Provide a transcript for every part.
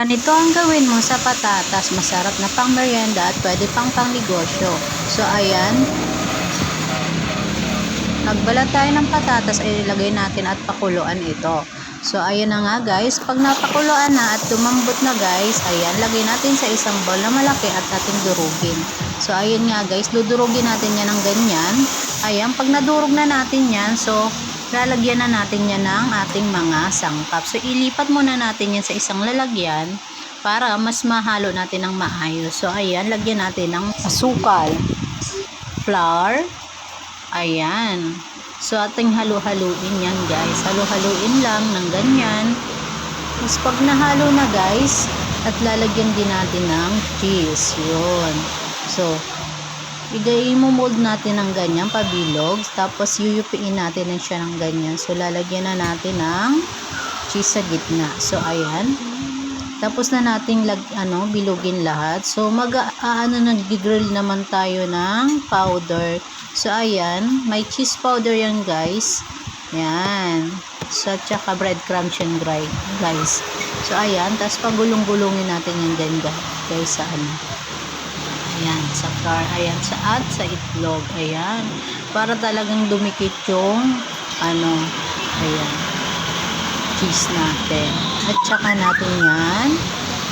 Ganito ang gawin mo sa patatas, masarap na pang merienda at pwede pang negosyo. So ayan, nagbalat tayo ng patatas ay ilagay natin at pakuluan ito. So ayan na nga guys, pag napakuluan na at tumambot na guys, ayan, lagay natin sa isang bowl na malaki at ating durugin. So ayan nga guys, dudurugin natin yan ng ganyan. Ayan, pag nadurog na natin yan, so lalagyan na natin yan ng ating mga sangkap. So ilipat muna natin yan sa isang lalagyan para mas mahalo natin ng maayos. So ayan, lagyan natin ng asukal, flour, ayan. So ating halu-haluin yan guys, halu-haluin lang ng ganyan. Tapos pag nahalo na guys, at lalagyan din natin ng cheese, yun. So i-mold natin ng ganyan pabilog, tapos yuyupiin natin siya ng ganyan. So lalagyan na natin ng cheese sa gitna. So ayan, tapos na nating bilugin lahat. So nag-grill naman tayo ng powder. So ayan, may cheese powder yan guys, yan. So tsaka breadcrumbs yan guys. So ayan, tapos pagulong-gulungin natin yan din guys sa ayan, sa flour, ayan, at sa itlog, ayan, para talagang dumikit yung ayan, cheese natin. At saka natin yan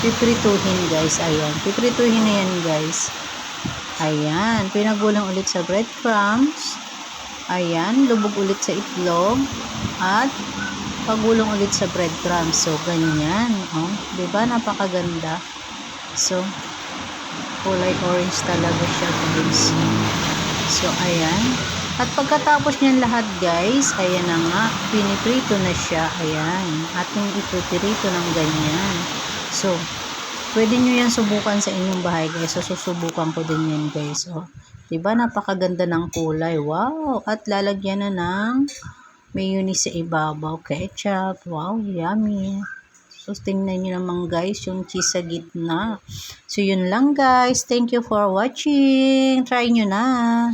piprituhin guys, ayan, piprituhin na yan guys. Ayan, pinagulang ulit sa breadcrumbs, ayan, lubog ulit sa itlog, at pagulong ulit sa breadcrumbs. So ganyan, oh, 'di ba, napakaganda. So kulay orange talaga siya guys. So ayan, at pagkatapos niyan lahat guys, ayan na nga, piniprito na siya. Ayan, ating ipiprito ng ganyan. So pwede nyo yan subukan sa inyong bahay guys. So susubukan ko din yan guys. Oh, diba, napakaganda ng kulay, wow. At lalagyan na ng mayonnaise sa ibabaw, ketchup, wow, yummy. So, tingnan nyo naman guys, yung cheese sa gitna. So, yun lang guys. Thank you for watching. Try nyo na.